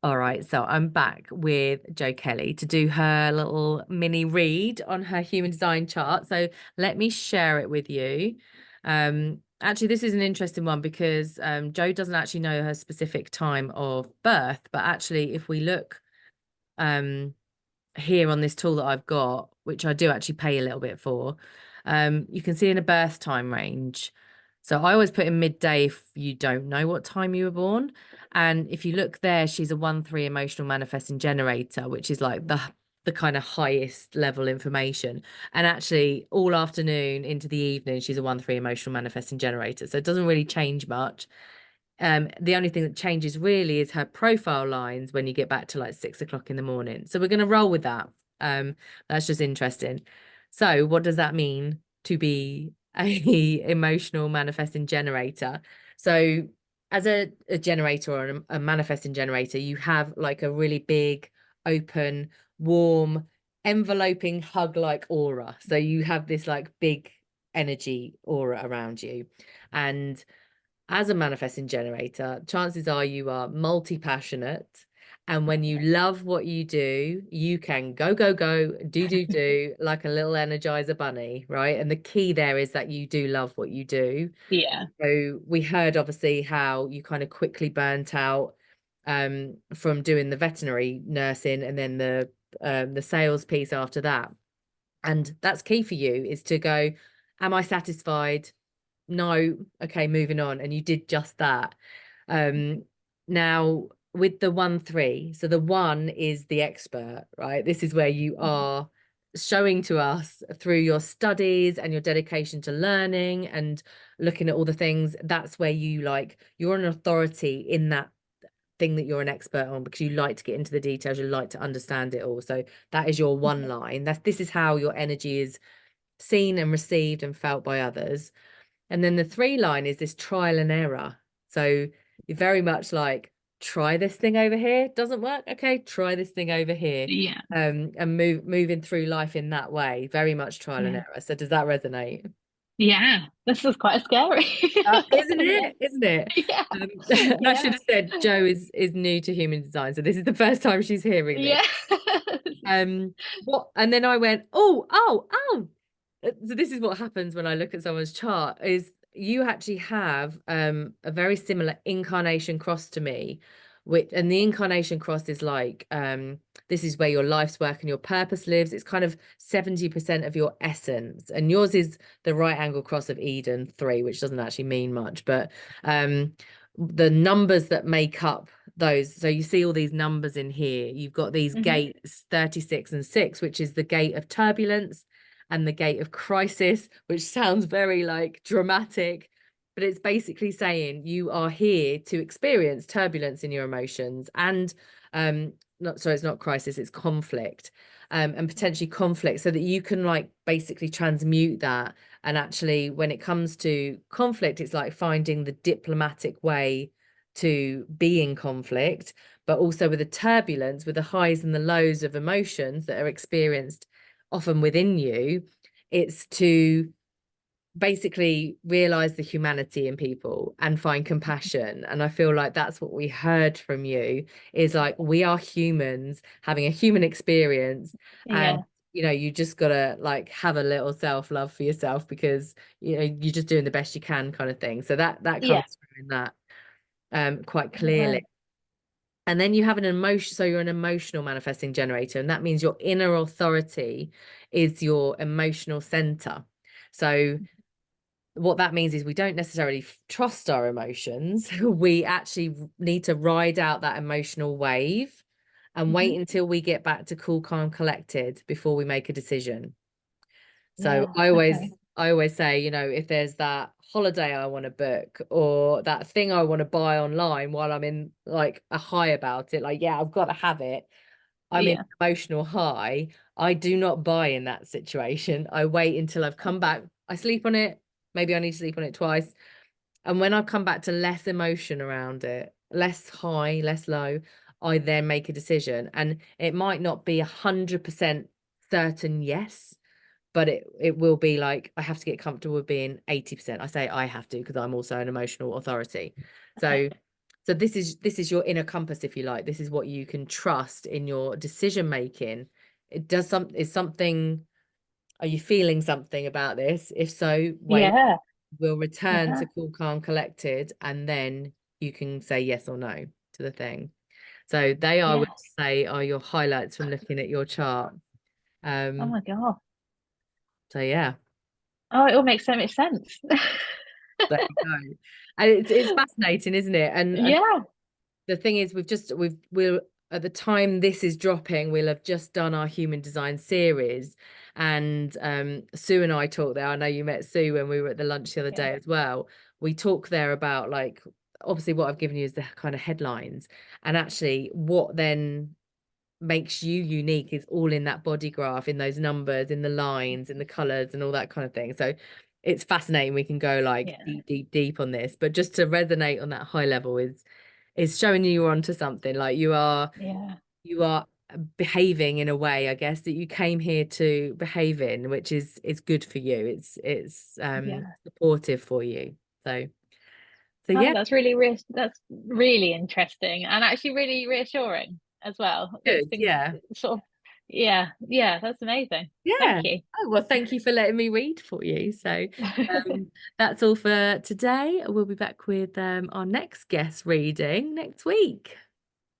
All right, so I'm back with Jo Kelly to do her little mini read on her human design chart. So let me share it with you. Actually, this is an interesting one because Jo doesn't actually know her specific time of birth, but actually, if we look um, here on this tool that I've got, which I do actually pay a little bit for, you can see in a birth time range. So I always put in midday if you don't know what time you were born. And if you look there, she's a 1-3 emotional manifesting generator, which is like the kind of highest level information. And actually, all afternoon into the evening, she's a 1-3 emotional manifesting generator. So it doesn't really change much. The only thing that changes really is her profile lines when you get back to like 6 o'clock in the morning. So we're going to roll with that. That's just interesting. So what does that mean to be a emotional manifesting generator? So as a generator or a manifesting generator, you have like a really big, open, warm, enveloping hug-like aura. So you have this like big energy aura around you. And as a manifesting generator, chances are you are multi-passionate. And when you love what you do, you can go, go, go, do, like a little Energizer bunny, right? And the key there is that you do love what you do. Yeah. So we heard obviously how you kind of quickly burnt out from doing the veterinary nursing and then the sales piece after that. And that's key for you is to go, am I satisfied? No, okay, moving on. And you did just that. Now with the 1-3, so the one is the expert, right? This is where you are showing to us through your studies and your dedication to learning and looking at all the things. That's where you like, you're an authority in that thing that you're an expert on because you like to get into the details, you like to understand it all. So that is your one line. This is how your energy is seen and received and felt by others. And then the 3 line is this trial and error. So you're very much like, try this thing over here, doesn't work. Okay, try this thing over here. Yeah. And moving through life in that way, very much trial and Yeah. error. So does that resonate? Yeah. This is quite scary. Isn't Yeah. it? Isn't it? Yeah. I should Yeah. have said Jo is new to human design, so this is the first time she's hearing this. Yeah. What? And then I went, oh. So this is what happens when I look at someone's chart is you actually have a very similar incarnation cross to me, which and the incarnation cross is like this is where your life's work and your purpose lives. It's kind of 70% of your essence, and yours is the right angle cross of Eden 3, which doesn't actually mean much, but the numbers that make up those, so you see all these numbers in here, you've got these Mhm. gates 36 and 6, which is the gate of turbulence and the gate of crisis, which sounds very like dramatic, but it's basically saying you are here to experience turbulence in your emotions and not, so it's not crisis, it's conflict, and potentially conflict, so that you can like basically transmute that. And actually when it comes to conflict, it's like finding the diplomatic way to be in conflict, but also with the turbulence, with the highs and the lows of emotions that are experienced often within you, it's to basically realize the humanity in people and find compassion. And I feel like that's what we heard from you is like, we are humans having a human experience. And Yeah. you just gotta like have a little self-love for yourself because you're just doing the best you can, kind of thing. So that comes Yeah. through in that quite clearly. Right. And then you have an emotion, so you're an emotional manifesting generator, and that means your inner authority is your emotional center. So what that means is we don't necessarily trust our emotions. We actually need to ride out that emotional wave and Mhm. wait until we get back to cool, calm, collected before we make a decision. So Yeah. Okay. I always say, if there's that holiday I want to book or that thing I want to buy online while I'm in like a high about it, like, yeah, I've got to have it. I'm in Yeah. emotional high. I do not buy in that situation. I wait until I've come back. I sleep on it. Maybe I need to sleep on it twice. And when I've come back to less emotion around it, less high, less low, I then make a decision. And it might not be 100% certain yes, but it will be like I have to get comfortable with being 80%. I say I have to because I'm also an emotional authority. So So this is your inner compass, if you like. This is what you can trust in your decision making. It does is something, are you feeling something about this? If so, wait, Yeah, we'll return yeah, to cool, calm, collected, and then you can say yes or no to the thing. So they, I would yes. say, are your highlights from looking at your chart. Oh Um, my God. so yeah, Oh, it all makes so much sense. there you go. And it's fascinating, isn't it? And Yeah, the thing is, we'll at the time this is dropping, we'll have just done our human design series. And Sue and I talked there. I know you met Sue when we were at the lunch the other yeah, day as well. We talk there about, like, obviously what I've given you is the kind of headlines, and actually what then makes you unique is all in that body graph, in those numbers, in the lines, in the colors, and all that kind of thing. So it's fascinating. We can go like yeah, deep, deep, deep on this, but just to resonate on that high level is showing you're onto something. Like yeah, you are behaving in a way, I guess, that you came here to behave in, which is good for you. It's yeah. supportive for you. So Oh, yeah, that's really interesting and actually really reassuring as well. It's good. Yeah. sort of, yeah, yeah, that's amazing. Yeah. Thank you. Oh, well, thank you for letting me read for you. So that's all for today. We'll be back with our next guest reading next week.